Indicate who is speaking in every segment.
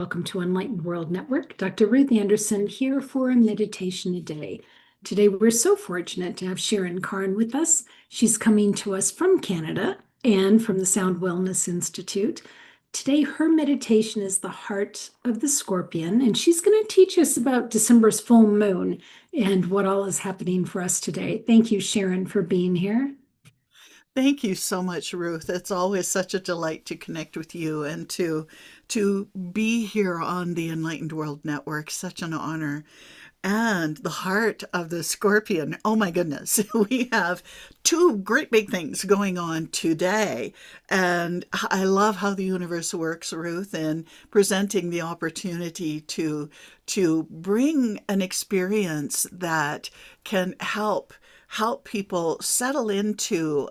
Speaker 1: Welcome to Enlightened World Network. Dr. Ruth Anderson here for a meditation a day. Today, we're so fortunate to have Sharon Carne with us. She's coming to us from Canada and from the Sound Wellness Institute. Today, her meditation is the heart of the scorpion, and she's going to teach us about December's full moon and what all is happening for us today. Thank you, Sharon, for being here.
Speaker 2: Thank you so much, Ruth. It's always such a delight to connect with you and to be here on the Enlightened World Network. Such an honor. And the heart of the scorpion. Oh my goodness. We have two great big things going on today. And I love how the universe works, Ruth, in presenting the opportunity to bring an experience that can help people settle into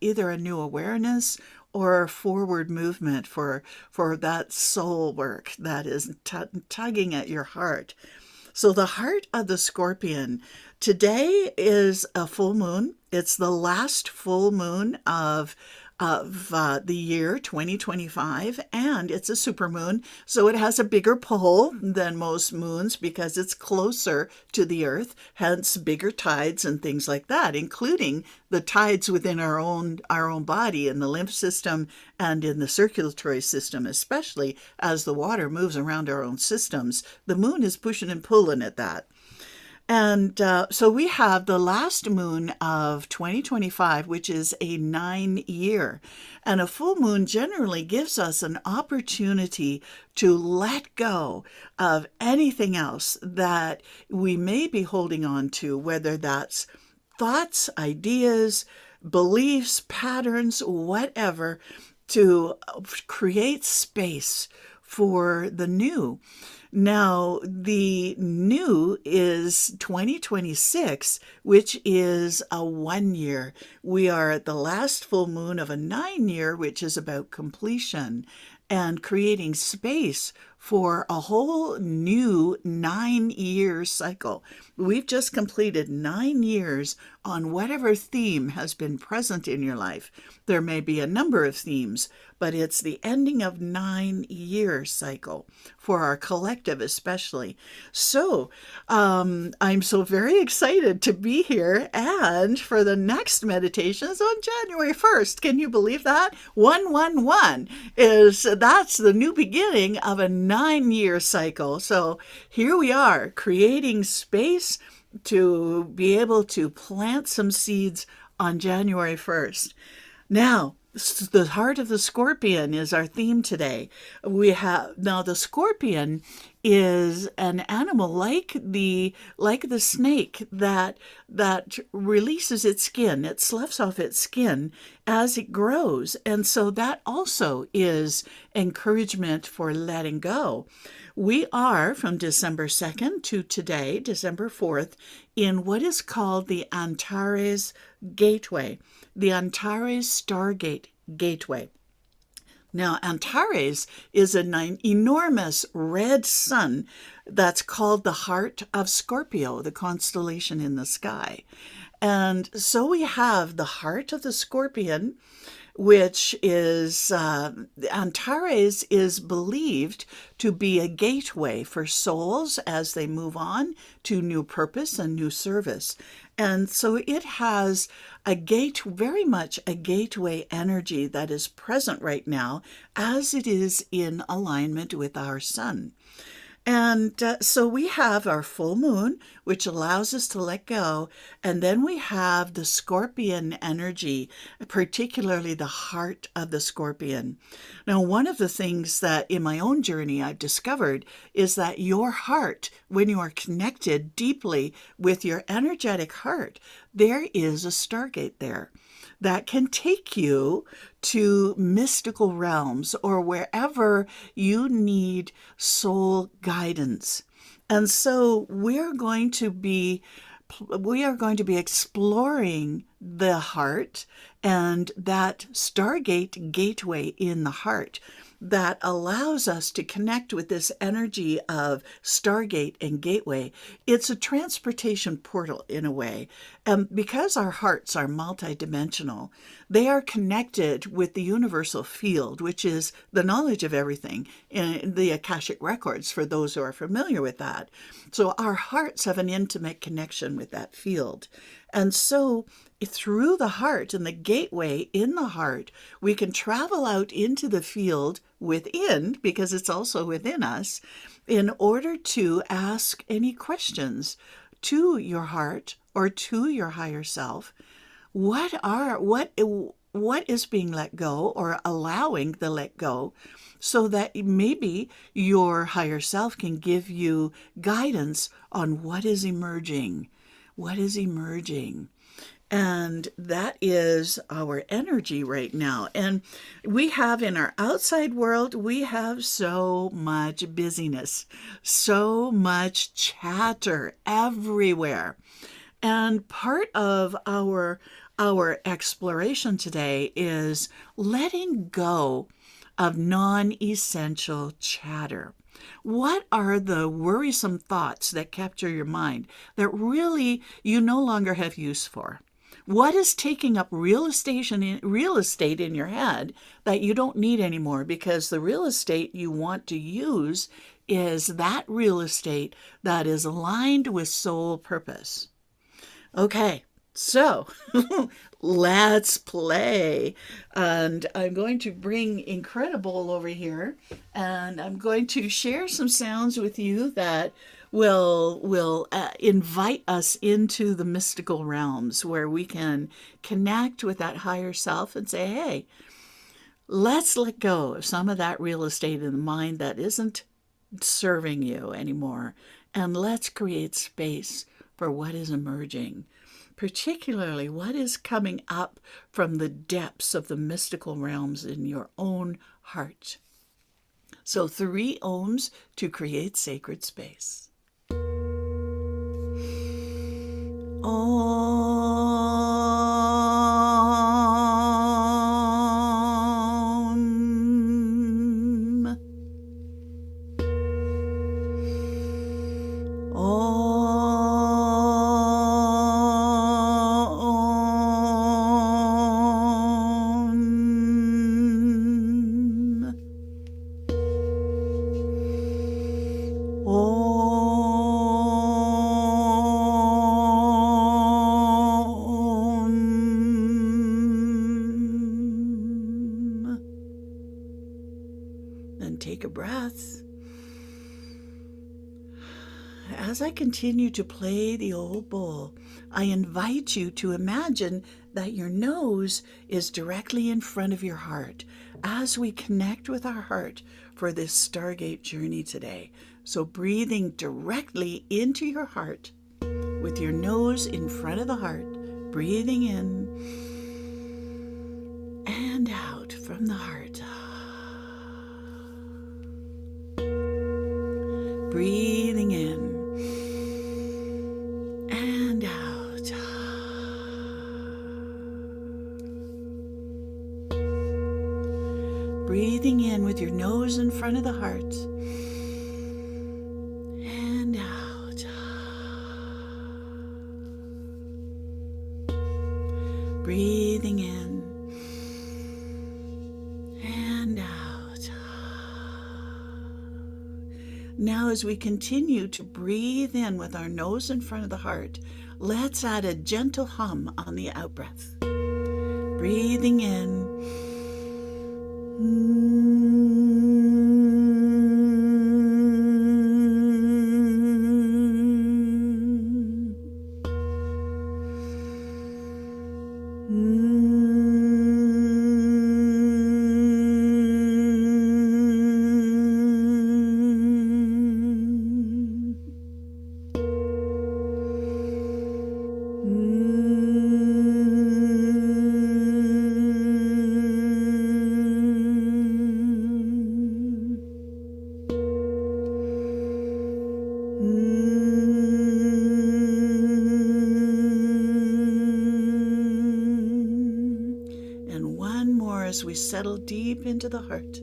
Speaker 2: either a new awareness or forward movement for that soul work that is tugging at your heart. So the heart of the scorpion, today is a full moon. It's the last full moon of the year 2025, and it's a supermoon, so it has a bigger pull than most moons because it's closer to the earth, hence bigger tides and things like that, including the tides within our own body, in the lymph system and in the circulatory system, especially as the water moves around our own systems. The moon is pushing and pulling at that. And so we have the last moon of 2025, which is a 9 year. And a full moon generally gives us an opportunity to let go of anything else that we may be holding on to, whether that's thoughts, ideas, beliefs, patterns, whatever, to create space for the new. Now, the new is 2026, which is a 1 year. We are at the last full moon of a 9 year, which is about completion and creating space for a whole new 9 year cycle. We've just completed 9 years on whatever theme has been present in your life. There may be a number of themes, but it's the ending of 9 year cycle for our collective, especially. So I'm so very excited to be here. And for the next meditations on January 1st, can you believe that? 111 that's the new beginning of a 9 year cycle. So here we are creating space to be able to plant some seeds on January 1st. Now, the heart of the scorpion is our theme today. The scorpion is an animal like the snake that releases its skin. It sloughs off its skin as it grows, and so that also is encouragement for letting go. We are from December 2nd to today, December 4th, in what is called the Antares Gateway, the Antares Stargate Gateway. Now, Antares is an enormous red sun that's called the heart of Scorpio, the constellation in the sky. And so we have the heart of the scorpion, which is Antares is believed to be a gateway for souls as they move on to new purpose and new service. And so it has very much a gateway energy that is present right now as it is in alignment with our sun. And so we have our full moon, which allows us to let go. And then we have the scorpion energy, particularly the heart of the scorpion. Now, one of the things that in my own journey I've discovered is that your heart, when you are connected deeply with your energetic heart, there is a stargate there that can take you to mystical realms or wherever you need soul guidance. And so we are going to be exploring the heart and that Stargate gateway in the heart. that allows us to connect with this energy of Stargate and Gateway. It's a transportation portal in a way. Because our hearts are multidimensional, they are connected with the universal field, which is the knowledge of everything in the Akashic records, for those who are familiar with that. So our hearts have an intimate connection with that field. And so through the heart and the gateway in the heart, we can travel out into the field within, because it's also within us, in order to ask any questions to your heart or to your higher self. What is being let go, or allowing the let go, so that maybe your higher self can give you guidance on what is emerging. What is emerging? And that is our energy right now. And we have in our outside world, we have so much busyness, so much chatter everywhere. And part of our exploration today is letting go of non-essential chatter. What are the worrisome thoughts that capture your mind that really you no longer have use for? What is taking up real estate in your head that you don't need anymore, because the real estate you want to use is that real estate that is aligned with soul purpose? Okay, so let's play. And I'm going to bring Incredible over here, and I'm going to share some sounds with you that will invite us into the mystical realms, where we can connect with that higher self and say, hey, let's let go of some of that real estate in the mind that isn't serving you anymore, and let's create space for what is emerging, particularly what is coming up from the depths of the mystical realms in your own heart. So 3 ohms to create sacred space. Om. Then take a breath. As I continue to play the old bowl, I invite you to imagine that your nose is directly in front of your heart as we connect with our heart for this Stargate journey today. So breathing directly into your heart with your nose in front of the heart, breathing in and out from the heart. Breathing in and out. Breathing in with your nose in front of the heart and out. Breathing in and out. Now, as we continue to breathe in with our nose in front of the heart, let's add a gentle hum on the out-breath. Breathing in. And one more as we settle deep into the heart.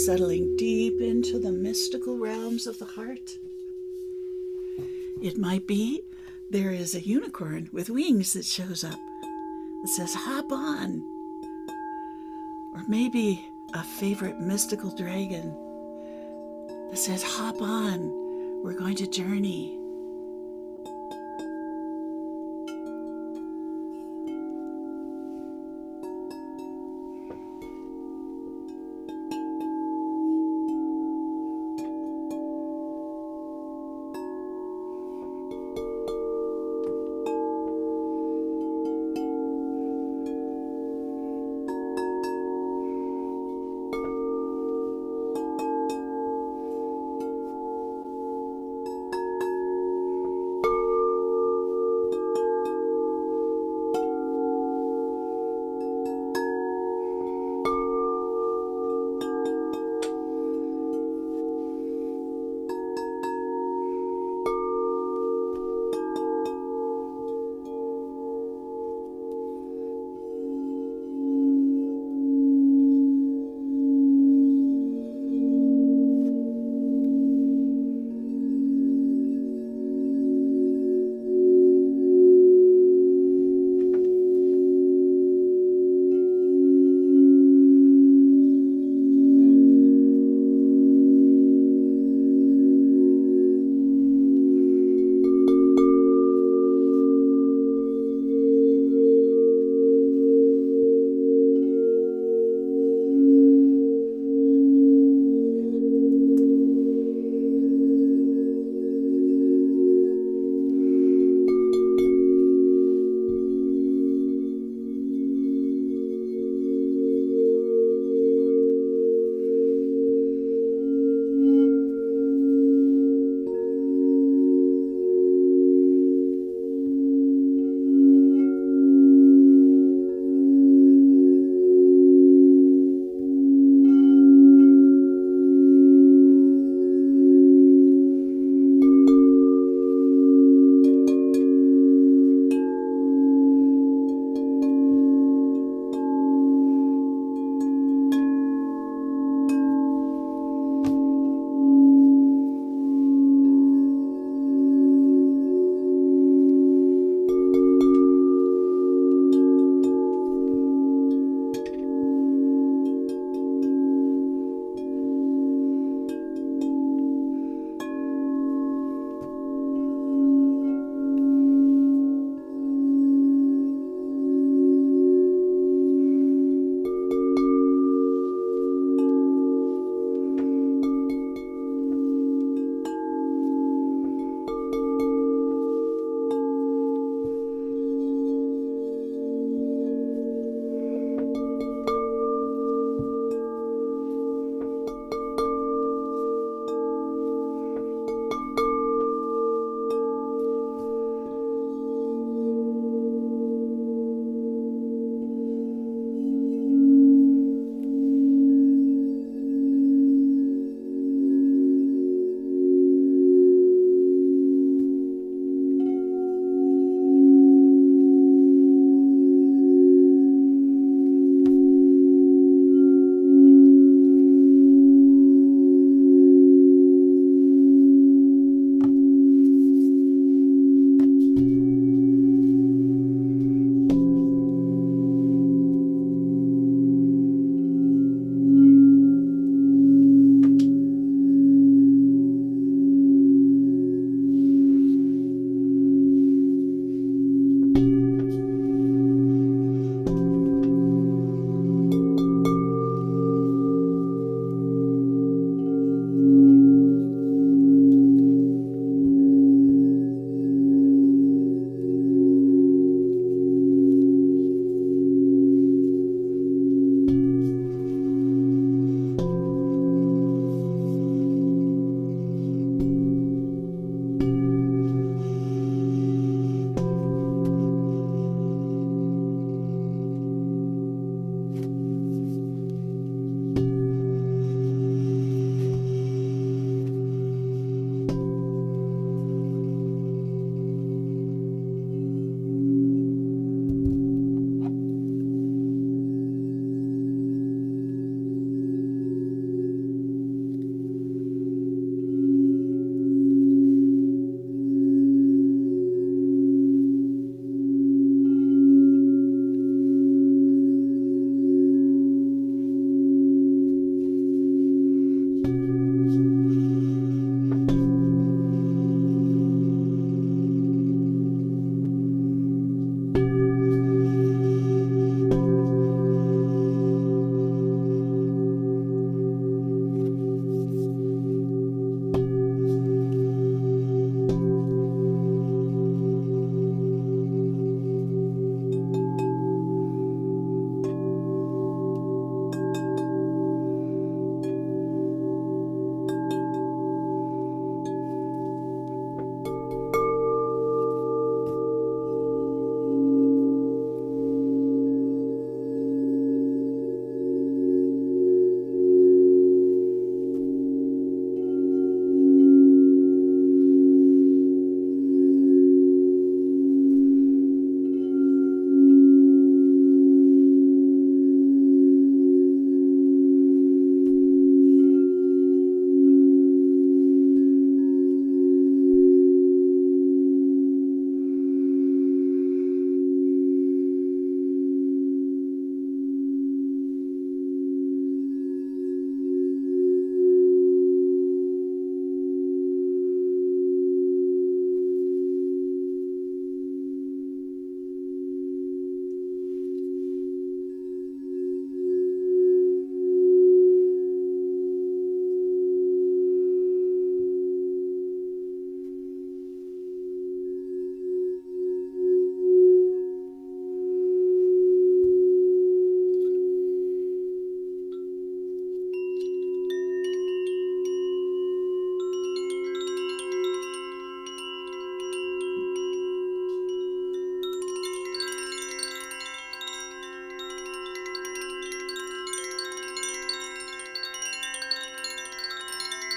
Speaker 2: settling deep into the mystical realms of the heart. It might be there is a unicorn with wings that shows up that says, hop on. Or maybe a favorite mystical dragon that says, hop on, we're going to journey.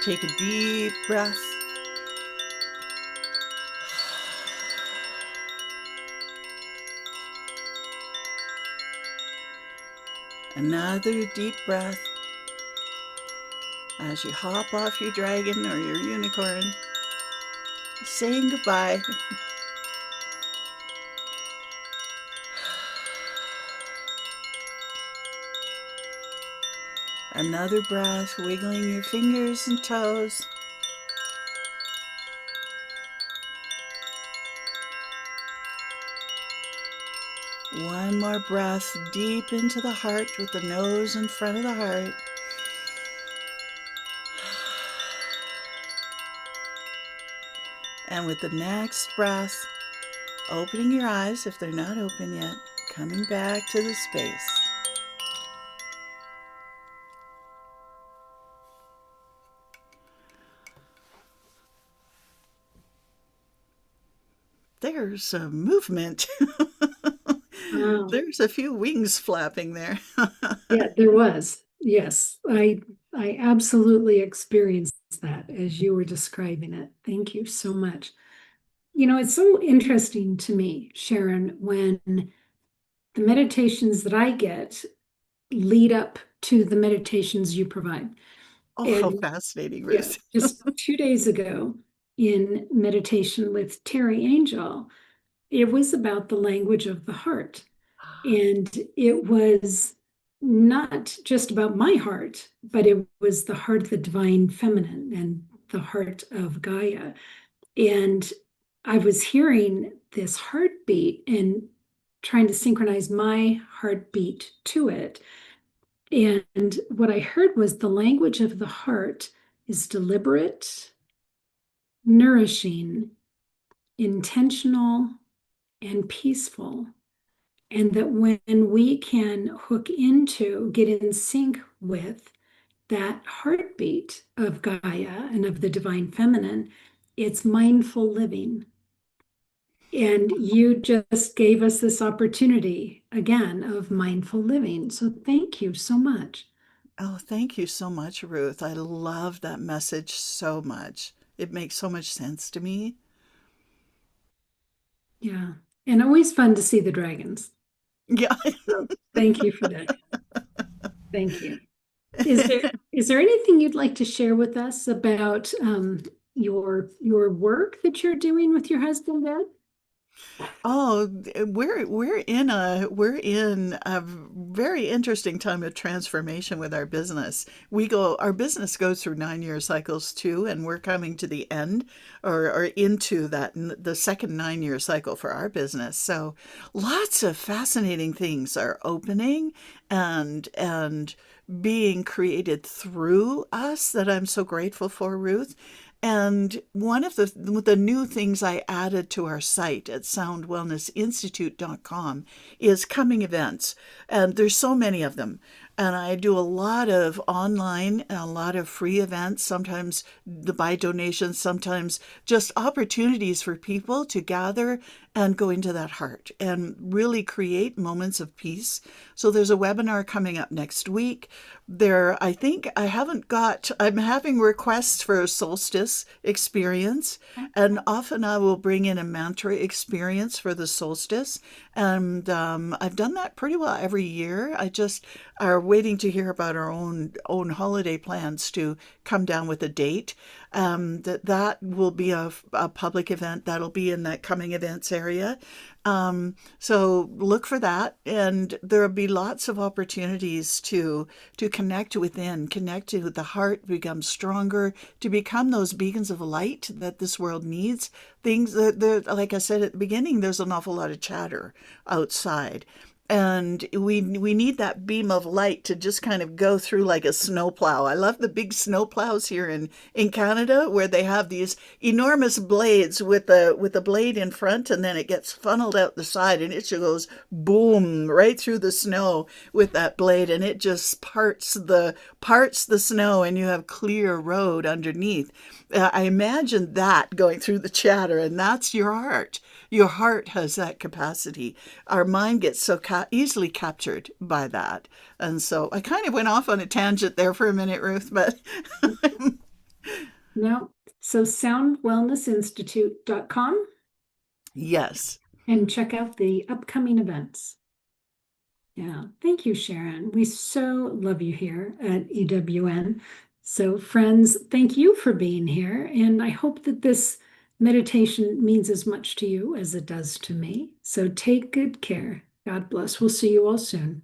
Speaker 2: Take a deep breath. Another deep breath as you hop off your dragon or your unicorn, saying goodbye. Another breath, wiggling your fingers and toes. One more breath deep into the heart with the nose in front of the heart. And with the next breath, opening your eyes if they're not open yet, coming back to the space. There's some movement.
Speaker 1: Wow.
Speaker 2: There's a few wings flapping there.
Speaker 1: Yeah, there was. Yes, I absolutely experienced that as you were describing it. Thank you so much. You know, it's so interesting to me, Sharon, when the meditations that I get lead up to the meditations you provide.
Speaker 2: Oh, how
Speaker 1: And
Speaker 2: fascinating,
Speaker 1: yeah,
Speaker 2: Ruth.
Speaker 1: just 2 days ago in meditation with Terry Angel, it was about the language of the heart. And it was not just about my heart, but it was the heart of the divine feminine and the heart of Gaia. And I was hearing this heartbeat and trying to synchronize my heartbeat to it. And what I heard was the language of the heart is deliberate, nourishing, intentional, and peaceful. And that when we can hook into, get in sync with that heartbeat of Gaia and of the divine feminine, it's mindful living. And you just gave us this opportunity again of mindful living. So thank you so much.
Speaker 2: Oh, thank you so much, Ruth. I love that message so much. It makes so much sense to me.
Speaker 1: Yeah. And always fun to see the dragons.
Speaker 2: Yeah.
Speaker 1: So thank you for that. Thank you. Is there anything you'd like to share with us about your work that you're doing with your husband, Ed?
Speaker 2: Oh, we're in a very interesting time of transformation with our business. Our business goes through 9 year cycles too, and we're coming to the end or into the second 9 year cycle for our business. So lots of fascinating things are opening and being created through us that I'm so grateful for, Ruth. And one of the new things I added to our site at soundwellnessinstitute.com is coming events. And there's so many of them. And I do a lot of online and a lot of free events, sometimes by donations, sometimes just opportunities for people to gather and go into that heart and really create moments of peace. So there's a webinar coming up next week. I think I'm having requests for a solstice experience, and often I will bring in a mantra experience for the solstice. And I've done that pretty well every year. I just are waiting to hear about our own holiday plans to come down with a date. That will be a public event that'll be in that coming events area. So look for that, and there'll be lots of opportunities to connect within, connect to the heart, become stronger, to become those beacons of light that this world needs. Things that, like I said at the beginning, there's an awful lot of chatter outside. And we need that beam of light to just kind of go through like a snowplow. I love the big snowplows here in Canada, where they have these enormous blades with the blade in front, and then it gets funneled out the side, and it just goes boom right through the snow with that blade, and it just parts the snow, and you have clear road underneath. I imagine that going through the chatter, and that's your heart. Your heart has that capacity. Our mind gets so easily captured by that. And so I kind of went off on a tangent there for a minute, Ruth, but
Speaker 1: No. So soundwellnessinstitute.com
Speaker 2: Yes.
Speaker 1: and check out the upcoming events. Yeah, thank you, Sharon. We so love you here at EWN. So, friends, thank you for being here. And I hope that this meditation means as much to you as it does to me. So, take good care. God bless. We'll see you all soon.